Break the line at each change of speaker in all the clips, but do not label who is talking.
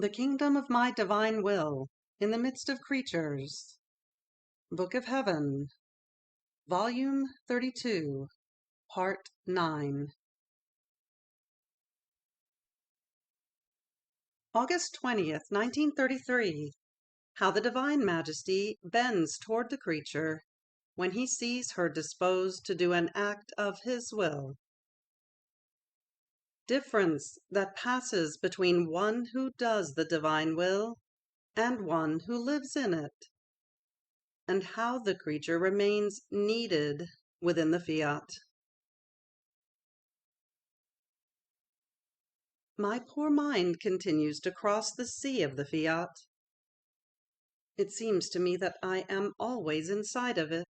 The Kingdom of My Divine Will in the Midst of Creatures. Book of Heaven, Volume 32, Part 9. August 20th, 1933. How the Divine Majesty bends toward the creature when he sees her disposed to do an act of his will. Difference that passes between one who does the divine will and one who lives in it, and how the creature remains needed within the Fiat. My poor mind continues to cross the sea of the Fiat. It seems to me that I am always inside of it.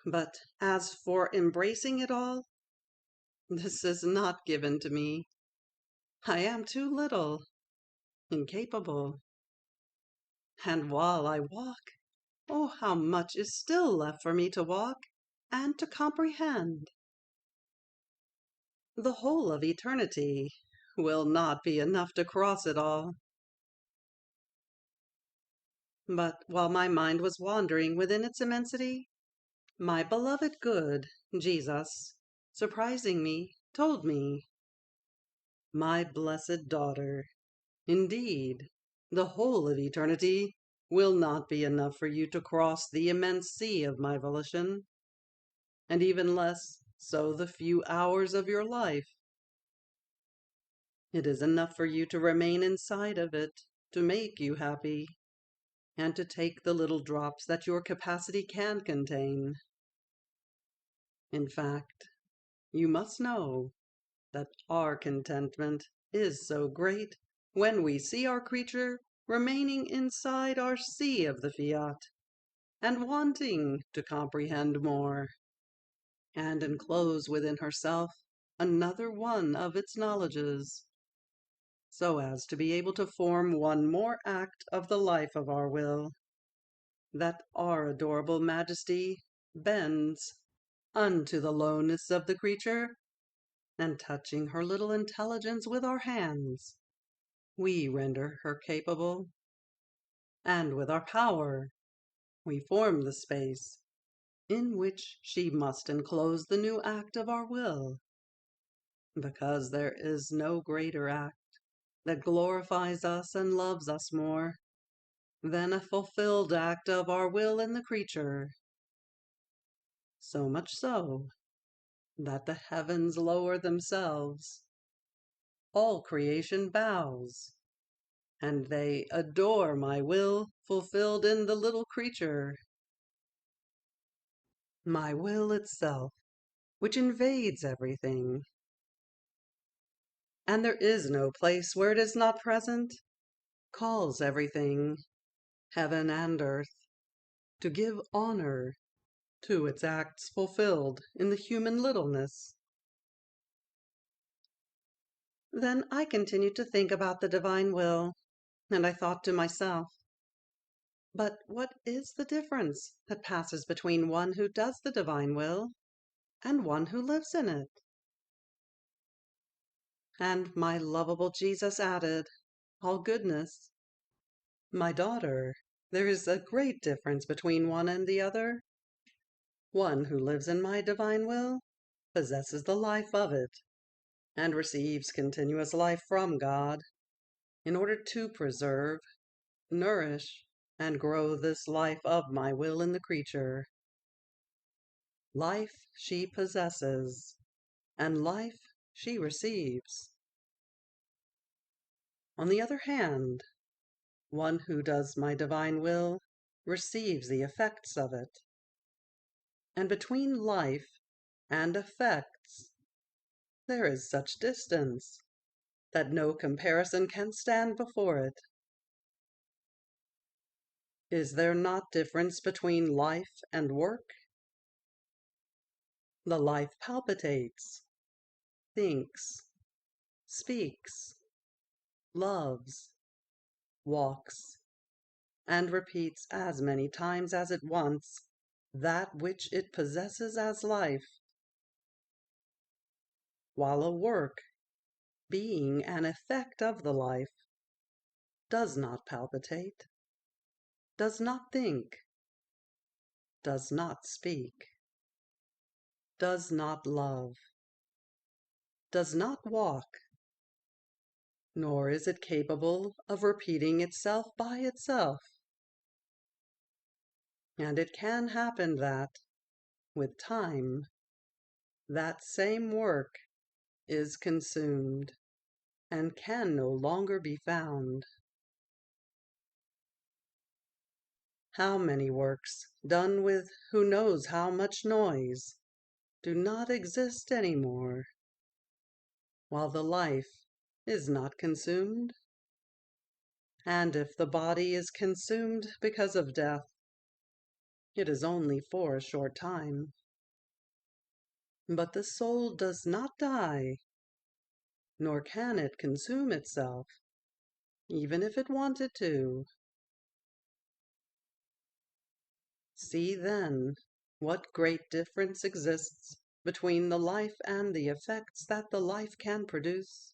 But as for embracing it all, this is not given to me. I am too little, incapable. And while I walk, oh, how much is still left for me to walk and to comprehend! The whole of eternity will not be enough to cross it all. But while my mind was wandering within its immensity, my beloved good Jesus, surprising me, told me, "My blessed daughter, indeed, the whole of eternity will not be enough for you to cross the immense sea of my volition, and even less so the few hours of your life. It is enough for you to remain inside of it, to make you happy, and to take the little drops that your capacity can contain. In fact, you must know that our contentment is so great when we see our creature remaining inside our sea of the Fiat, and wanting to comprehend more, and enclose within herself another one of its knowledges, so as to be able to form one more act of the life of our will, that our adorable Majesty bends unto the lowness of the creature, and touching her little intelligence with our hands, we render her capable, and with our power we form the space in which she must enclose the new act of our will, because there is no greater act that glorifies us and loves us more than a fulfilled act of our will in the creature. So much so that the heavens lower themselves, all creation bows, and they adore my will fulfilled in the little creature. My will itself, which invades everything, and there is no place where it is not present, calls everything, heaven and earth, to give honor to its acts fulfilled in the human littleness. Then I continued to think about the divine will, and I thought to myself, but what is the difference that passes between one who does the divine will and one who lives in it? And my lovable Jesus added, all goodness, "My daughter, there is a great difference between one and the other. One who lives in my divine will possesses the life of it, and receives continuous life from God, in order to preserve, nourish, and grow this life of my will in the creature. Life she possesses, and life she receives. On the other hand, one who does my divine will receives the effects of it. And between life and effects there is such distance that no comparison can stand before it. Is there not difference between life and work? The life palpitates, thinks, speaks, loves, walks, and repeats as many times as it wants that which it possesses as life, while a work, being an effect of the life, does not palpitate, does not think, does not speak, does not love, does not walk, nor is it capable of repeating itself by itself. And it can happen that, with time, that same work is consumed and can no longer be found. How many works, done with who knows how much noise, do not exist any more, while the life is not consumed? And if the body is consumed because of death, it is only for a short time. But the soul does not die, nor can it consume itself, even if it wanted to. See, then, what great difference exists between the life and the effects that the life can produce.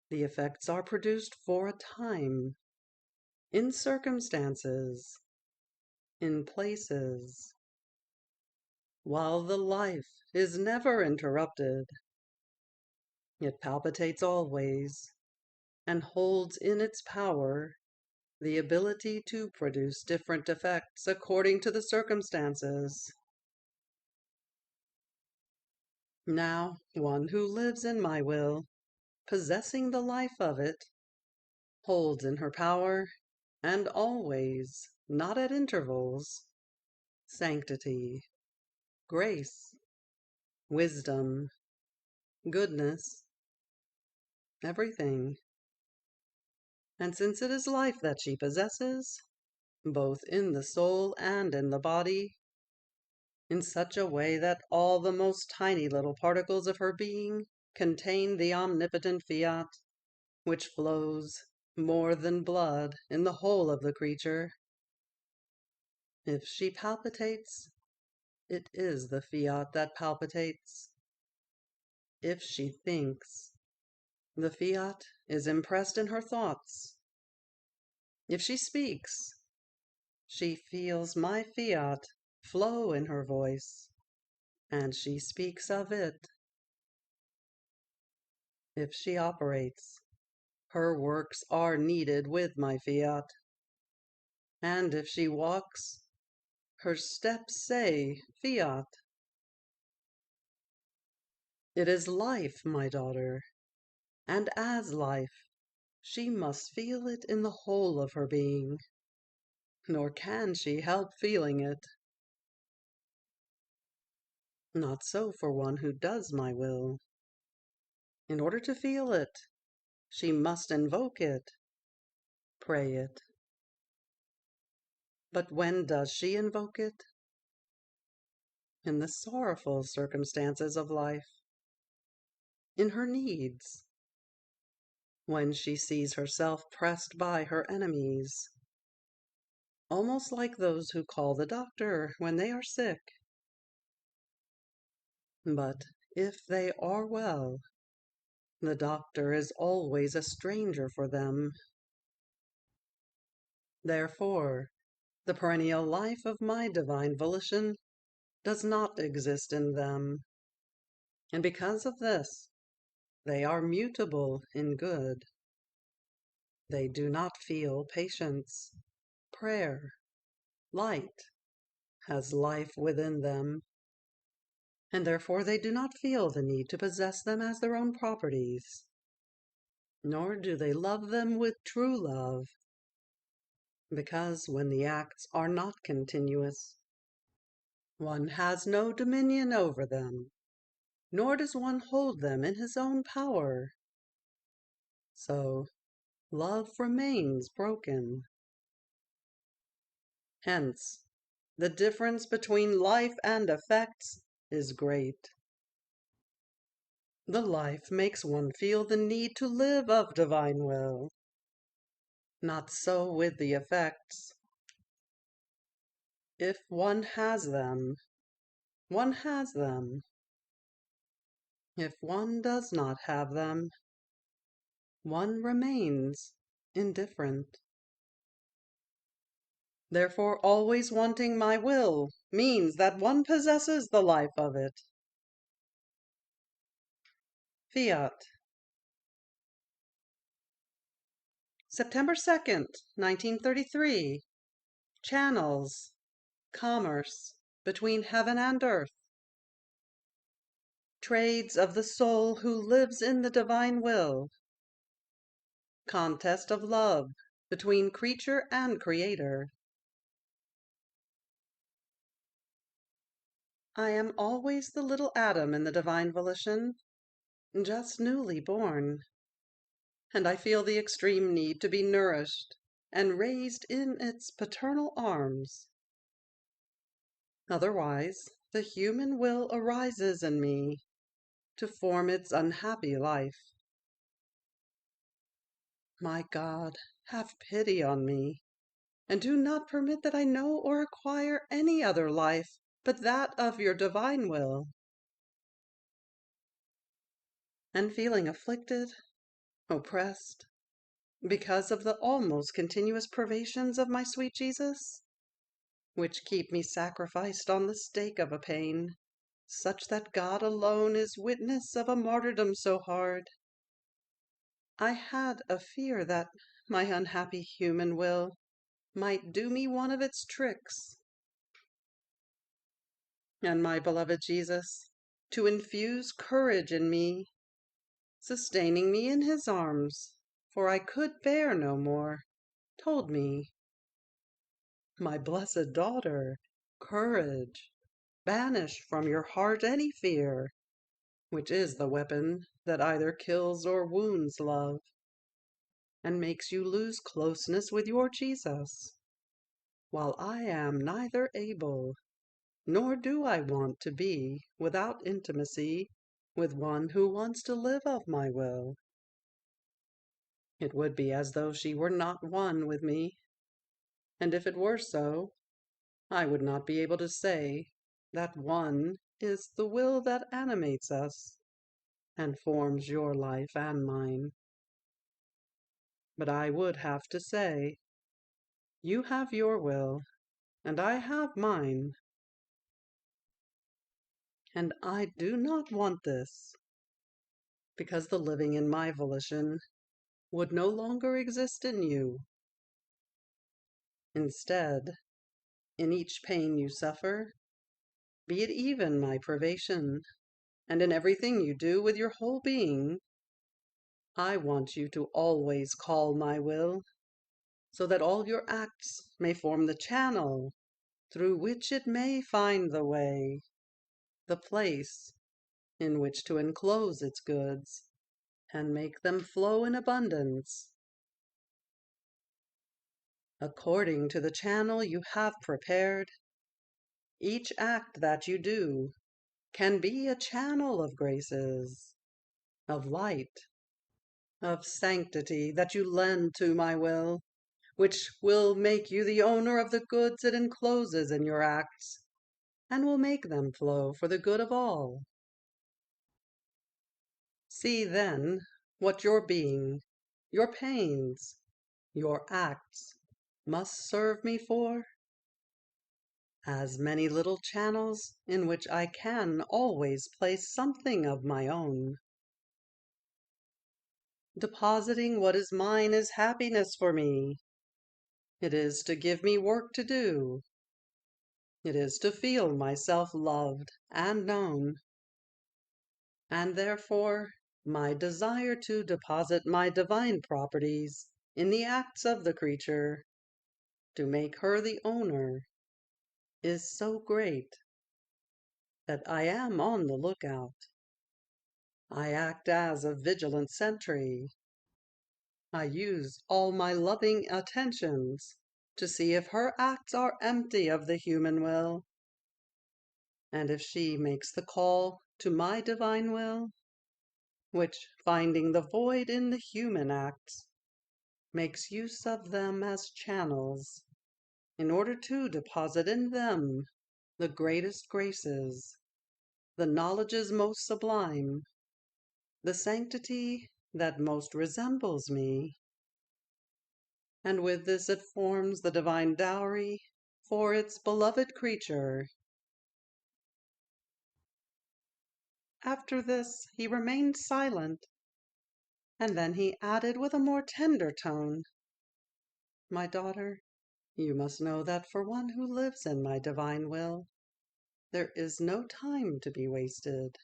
The effects are produced for a time, in circumstances, in places, while the life is never interrupted. It palpitates always, and holds in its power the ability to produce different effects according to the circumstances. Now, one who lives in my will, possessing the life of it, holds in her power, and always, not at intervals, sanctity, grace, wisdom, goodness, everything. And since it is life that she possesses, both in the soul and in the body, in such a way that all the most tiny little particles of her being contain the omnipotent Fiat, which flows more than blood in the whole of the creature. If she palpitates, it is the Fiat that palpitates. If she thinks, the Fiat is impressed in her thoughts. If she speaks, she feels my Fiat flow in her voice, and she speaks of it. If she operates, her works are kneaded with my Fiat. And if she walks, her steps say Fiat. It is life, my daughter, and as life, she must feel it in the whole of her being, nor can she help feeling it. Not so for one who does my will. In order to feel it, she must invoke it, pray it. But when does she invoke it? In the sorrowful circumstances of life, in her needs, when she sees herself pressed by her enemies, almost like those who call the doctor when they are sick. But if they are well, the doctor is always a stranger for them. Therefore, the perennial life of my divine volition does not exist in them. And because of this, they are mutable in good. They do not feel patience, prayer, light, has life within them, and therefore they do not feel the need to possess them as their own properties, nor do they love them with true love, because when the acts are not continuous, one has no dominion over them, nor does one hold them in his own power. So love remains broken. Hence, the difference between life and effects is great. The life makes one feel the need to live of divine will. Not so with the effects. If one has them, one has them. If one does not have them, one remains indifferent. Therefore, always wanting my will means that one possesses the life of it. Fiat. September 2nd, 1933. Channels. Commerce between heaven and earth. Trades of the soul who lives in the divine will. Contest of love between creature and creator. I am always the little atom in the divine volition, just newly born, and I feel the extreme need to be nourished and raised in its paternal arms. Otherwise, the human will arises in me to form its unhappy life. My God, have pity on me, and do not permit that I know or acquire any other life but that of your divine will. And feeling afflicted, oppressed, because of the almost continuous privations of my sweet Jesus, which keep me sacrificed on the stake of a pain, such that God alone is witness of a martyrdom so hard, I had a fear that my unhappy human will might do me one of its tricks, and my beloved Jesus, to infuse courage in me, sustaining me in his arms, for I could bear no more, told me, "My blessed daughter, courage! Banish from your heart any fear, which is the weapon that either kills or wounds love, and makes you lose closeness with your Jesus, while I am neither able, nor do I want to be without intimacy with one who wants to live of my will." It would be as though she were not one with me, and if it were so, I would not be able to say that one is the will that animates us and forms your life and mine. But I would have to say, you have your will, and I have mine, and I do not want this, because the living in my volition would no longer exist in you. Instead, in each pain you suffer, be it even my privation, and in everything you do with your whole being, I want you to always call my will, so that all your acts may form the channel through which it may find the way, the place in which to enclose its goods, and make them flow in abundance, according to the channel you have prepared. Each act that you do can be a channel of graces, of light, of sanctity that you lend to my will, which will make you the owner of the goods it encloses in your acts, and will make them flow for the good of all. See, then, what your being, your pains, your acts must serve me for, as many little channels in which I can always place something of my own. Depositing what is mine is happiness for me. It is to give me work to do. It is to feel myself loved and known. And therefore, my desire to deposit my divine properties in the acts of the creature, to make her the owner, is so great that I am on the lookout. I act as a vigilant sentry. I use all my loving attentions to see if her acts are empty of the human will, and if she makes the call to my divine will, which, finding the void in the human acts, makes use of them as channels, in order to deposit in them the greatest graces, the knowledges most sublime, the sanctity that most resembles me. and with this it forms the divine dowry for its beloved creature. After this he remained silent, and then he added with a more tender tone, "My daughter, you must know that for one who lives in my divine will, there is no time to be wasted,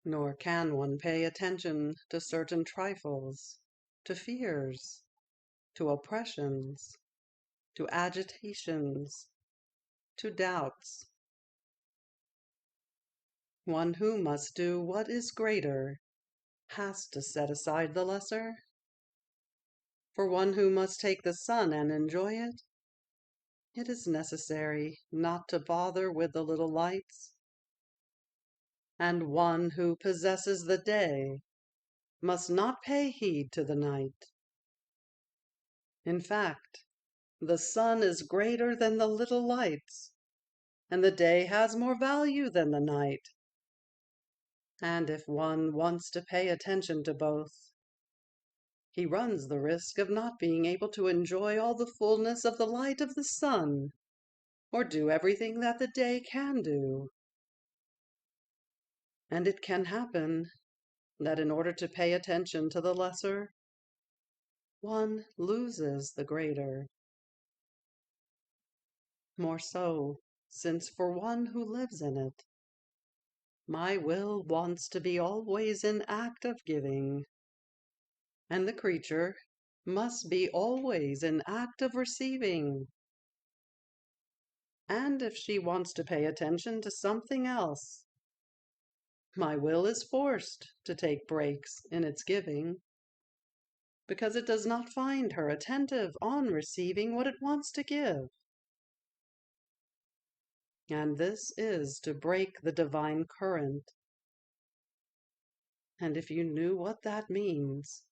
nor can one pay attention to certain trifles, to fears, to oppressions, to agitations, to doubts. One who must do what is greater has to set aside the lesser. For one who must take the sun and enjoy it, it is necessary not to bother with the little lights. And one who possesses the day must not pay heed to the night. In fact, the sun is greater than the little lights, and the day has more value than the night. And if one wants to pay attention to both, he runs the risk of not being able to enjoy all the fullness of the light of the sun, or do everything that the day can do. And it can happen that in order to pay attention to the lesser, one loses the greater. More so, since for one who lives in it, my will wants to be always in act of giving, and the creature must be always in act of receiving. And if she wants to pay attention to something else, my will is forced to take breaks in its giving, because it does not find her attentive on receiving what it wants to give. And this is to break the divine current. And if you knew what that means,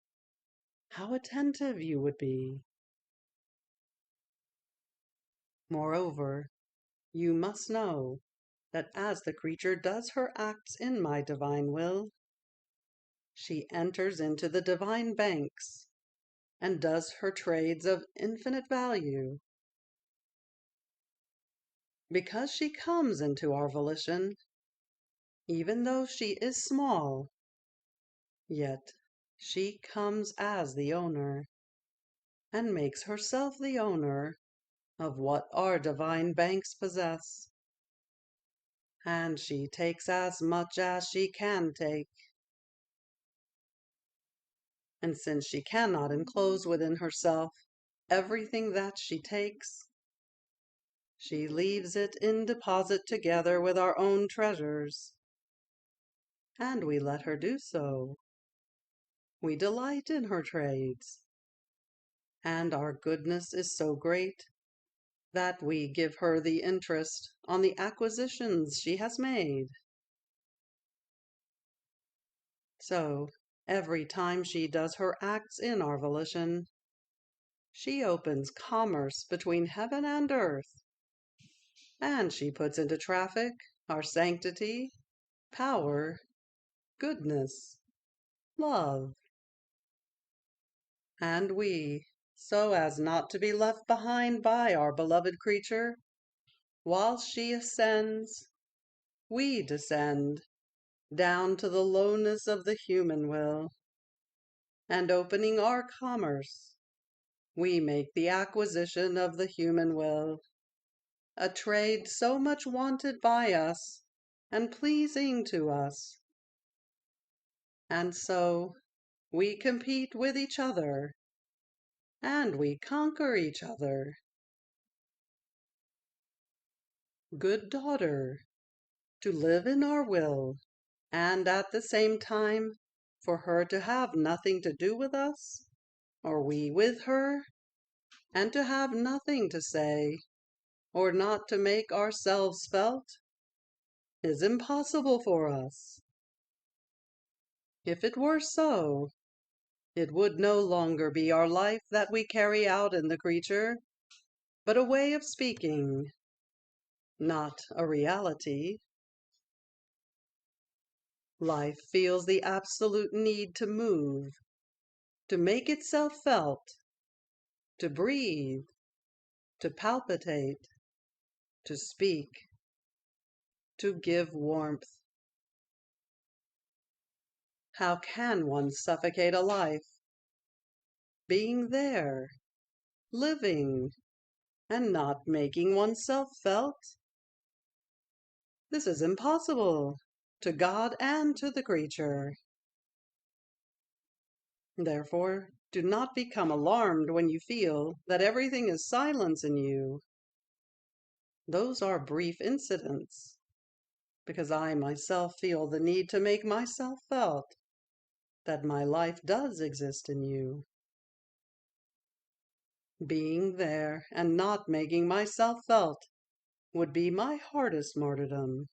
how attentive you would be. Moreover, you must know that as the creature does her acts in my divine will, she enters into the divine banks and does her trades of infinite value. Because she comes into our volition, even though she is small, yet she comes as the owner, and makes herself the owner of what our divine banks possess. And she takes as much as she can take. And since she cannot enclose within herself everything that she takes, she leaves it in deposit together with our own treasures. And we let her do so. We delight in her trades. And our goodness is so great that we give her the interest on the acquisitions she has made. So, every time she does her acts in our volition, she opens commerce between heaven and earth, and she puts into traffic our sanctity, power, goodness, love. And we, so as not to be left behind by our beloved creature, whilst she ascends, we descend down to the lowness of the human will, and opening our commerce, we make the acquisition of the human will, a trade so much wanted by us and pleasing to us. And so we compete with each other, and we conquer each other. Good daughter, to live in our will, and at the same time for her to have nothing to do with us, or we with her, and to have nothing to say, or not to make ourselves felt, is impossible for us. If it were so, it would no longer be our life that we carry out in the creature, but a way of speaking, not a reality. Life feels the absolute need to move, to make itself felt, to breathe, to palpitate, to speak, to give warmth. How can one suffocate a life, being there, living, and not making oneself felt? This is impossible, to God and to the creature. Therefore, do not become alarmed when you feel that everything is silence in you. Those are brief incidents, because I myself feel the need to make myself felt, that my life does exist in you. Being there and not making myself felt would be my hardest martyrdom.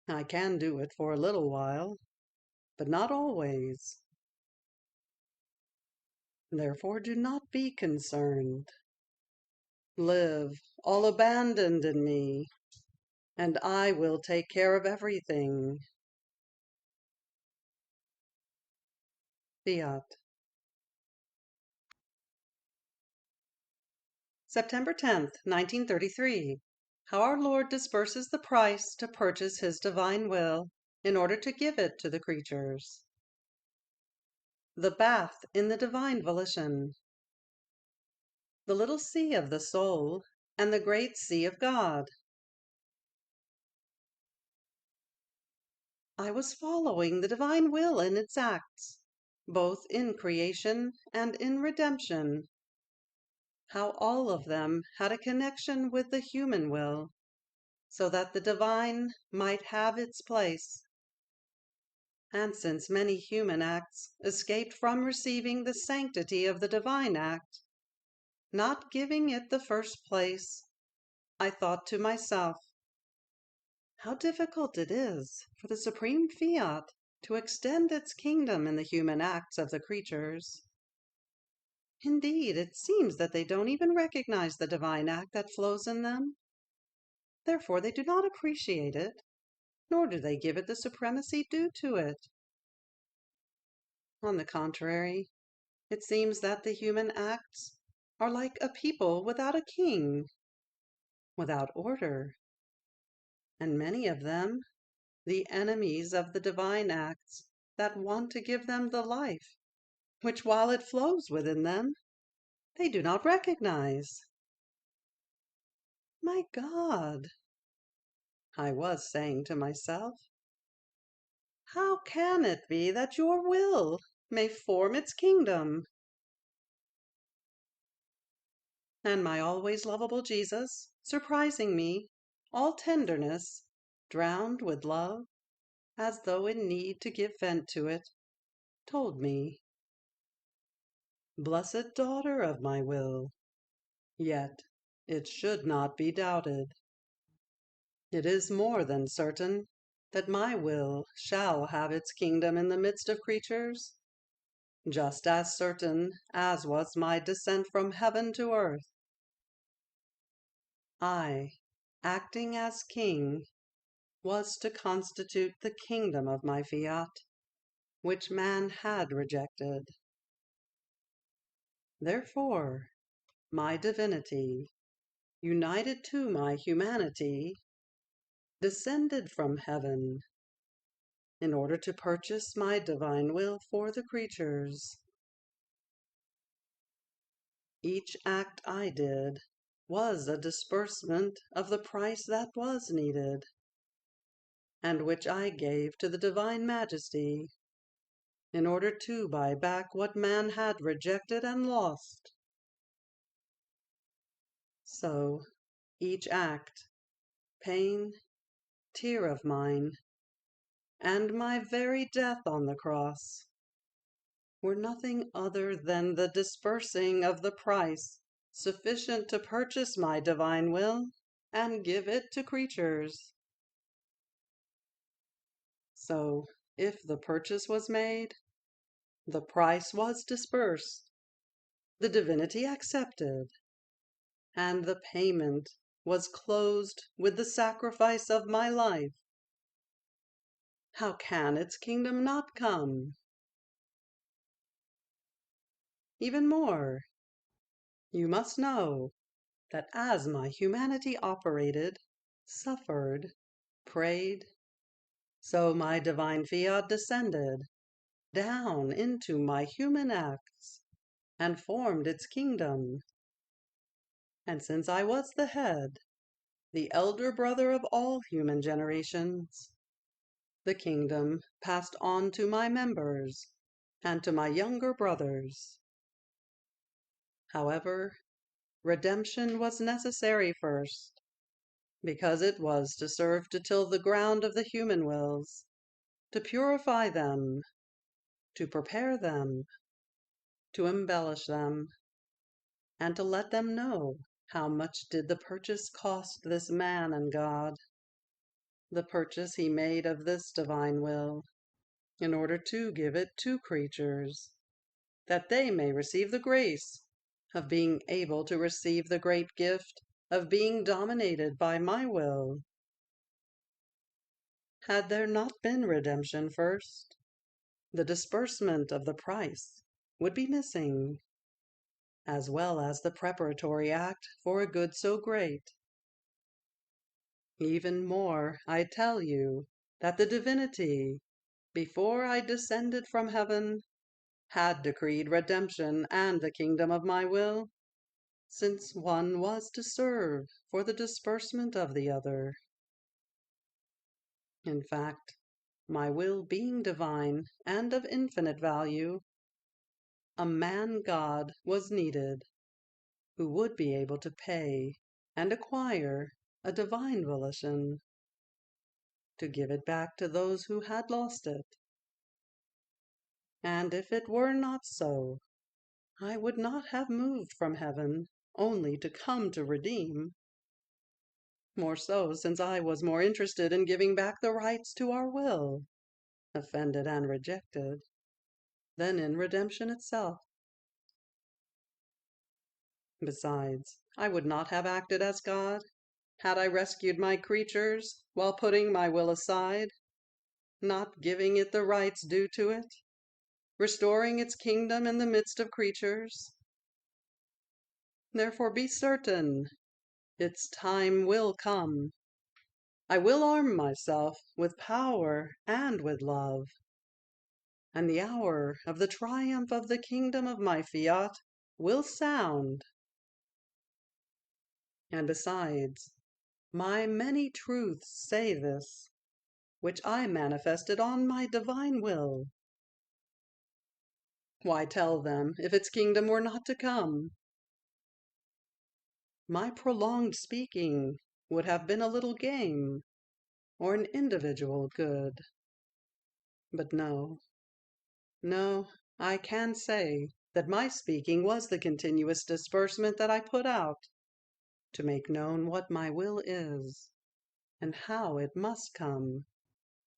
I can do it for a little while, but not always. Therefore, do not be concerned. Live, all abandoned in me, and I will take care of everything. Fiat. September 10th, 1933. How our Lord disperses the price to purchase His divine will in order to give it to the creatures. The bath in the divine volition. The little sea of the soul and the great sea of God. I was following the divine will in its acts, both in creation and in redemption. How all of them had a connection with the human will, so that the divine might have its place. And since many human acts escaped from receiving the sanctity of the divine act, not giving it the first place, I thought to myself, how difficult it is for the supreme fiat to extend its kingdom in the human acts of the creatures. Indeed, it seems that they don't even recognize the divine act that flows in them. Therefore, they do not appreciate it, nor do they give it the supremacy due to it. On the contrary, it seems that the human acts are like a people without a king, without order, and many of them the enemies of the divine acts that want to give them the life, which while it flows within them, they do not recognize. My God, I was saying to myself, how can it be that your will may form its kingdom? And my always lovable Jesus, surprising me, all tenderness, drowned with love, as though in need to give vent to it, told me, blessed daughter of my will, yet it should not be doubted. It is more than certain that my will shall have its kingdom in the midst of creatures, just as certain as was my descent from heaven to earth. I, acting as king, was to constitute the kingdom of my fiat, which man had rejected. Therefore, my divinity, united to my humanity, descended from heaven in order to purchase my divine will for the creatures. Each act I did was a disbursement of the price that was needed, and which I gave to the divine majesty in order to buy back what man had rejected and lost. So each act, pain, tear of mine, and my very death on the cross, were nothing other than the disbursing of the price sufficient to purchase my divine will and give it to creatures. So, if the purchase was made, the price was disbursed, the divinity accepted, and the payment was closed with the sacrifice of my life, how can its kingdom not come? Even more, You must know that as my humanity operated, suffered, prayed, so my divine fiat descended down into my human acts and formed its kingdom. And since I was the head, the elder brother of all human generations, the kingdom passed on to my members and to my younger brothers. However, redemption was necessary first, because it was to serve to till the ground of the human wills, to purify them, to prepare them, to embellish them, and to let them know how much did the purchase cost this man and God, the purchase he made of this divine will, in order to give it to creatures, that they may receive the grace of being able to receive the great gift of being dominated by my will. Had there not been redemption first, the disbursement of the price would be missing, as well as the preparatory act for a good so great. Even more, I tell you that the divinity, before I descended from heaven, had decreed redemption and the kingdom of my will, since one was to serve for the disbursement of the other. In fact, my will being divine and of infinite value, a man-god was needed who would be able to pay and acquire a divine volition, to give it back to those who had lost it. And if it were not so, I would not have moved from heaven only to come to redeem. More so, since I was more interested in giving back the rights to our will, offended and rejected, than in redemption itself. Besides, I would not have acted as God, had I rescued my creatures while putting my will aside, not giving it the rights due to it, restoring its kingdom in the midst of creatures. Therefore be certain, its time will come. I will arm myself with power and with love, and the hour of the triumph of the kingdom of my fiat will sound. And besides, my many truths say this, which I manifested on my divine will. Why tell them if its kingdom were not to come? My prolonged speaking would have been a little game, or an individual good. But no, I can say that my speaking was the continuous disbursement that I put out, to make known what my will is, and how it must come,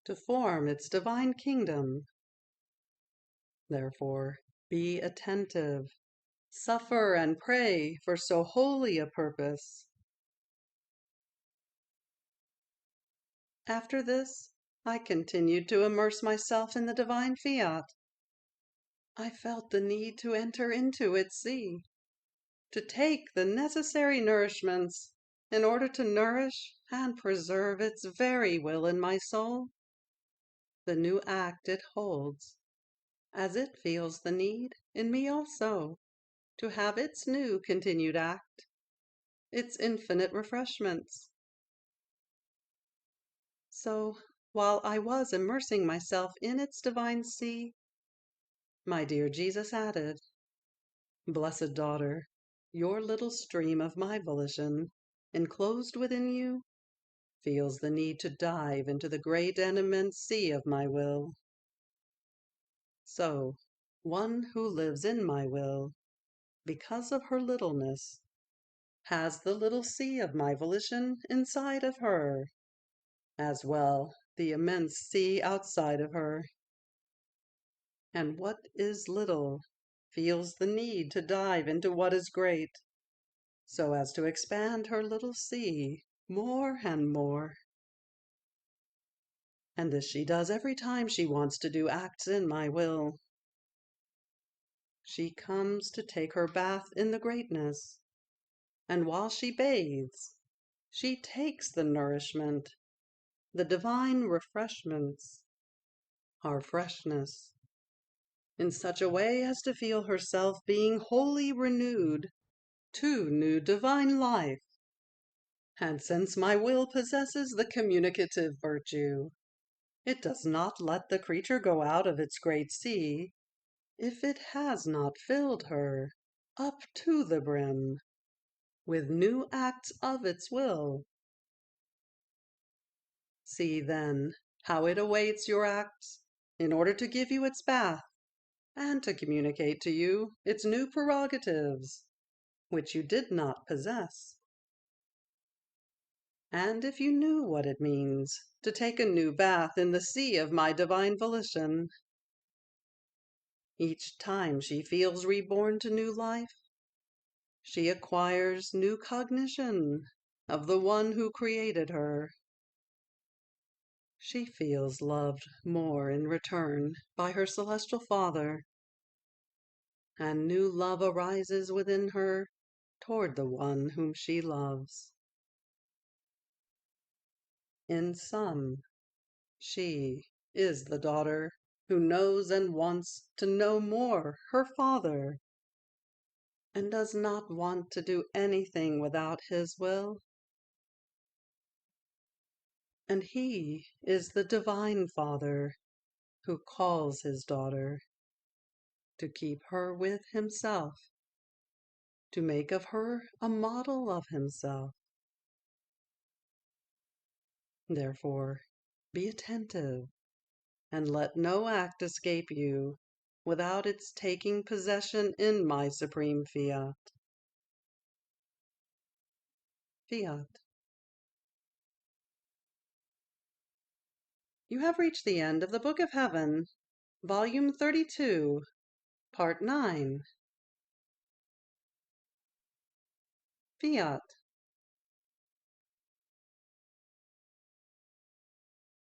to form its divine kingdom. Therefore, be attentive, suffer and pray for so holy a purpose. After this, I continued to immerse myself in the divine fiat. I felt the need to enter into its sea, to take the necessary nourishments in order to nourish and preserve its very will in my soul. The new act it holds, as it feels the need in me also, to have its new continued act, its infinite refreshments. So, while I was immersing myself in its divine sea, my dear Jesus added, "Blessed daughter, your little stream of my volition, enclosed within you, feels the need to dive into the great and immense sea of my will. So, one who lives in my will, because of her littleness, has the little sea of my volition inside of her, as well the immense sea outside of her. And what is little feels the need to dive into what is great, so as to expand her little sea more and more. And this she does every time she wants to do acts in my will. She comes to take her bath in the greatness, and while she bathes, she takes the nourishment, the divine refreshments, our freshness, in such a way as to feel herself being wholly renewed to new divine life. And since my will possesses the communicative virtue, it does not let the creature go out of its great sea if it has not filled her up to the brim with new acts of its will. See, then, how it awaits your acts in order to give you its bath and to communicate to you its new prerogatives, which you did not possess. And if you knew what it means to take a new bath in the sea of my divine volition, each time she feels reborn to new life, she acquires new cognition of the one who created her. She feels loved more in return by her celestial Father, and new love arises within her toward the one whom she loves. In sum, she is the daughter who knows and wants to know more her father, and does not want to do anything without his will. And he is the divine Father who calls his daughter to keep her with himself, to make of her a model of himself. Therefore, be attentive, and let no act escape you without its taking possession in my supreme fiat. Fiat. You have reached the end of the Book of Heaven, Volume 32, Part 9. Fiat.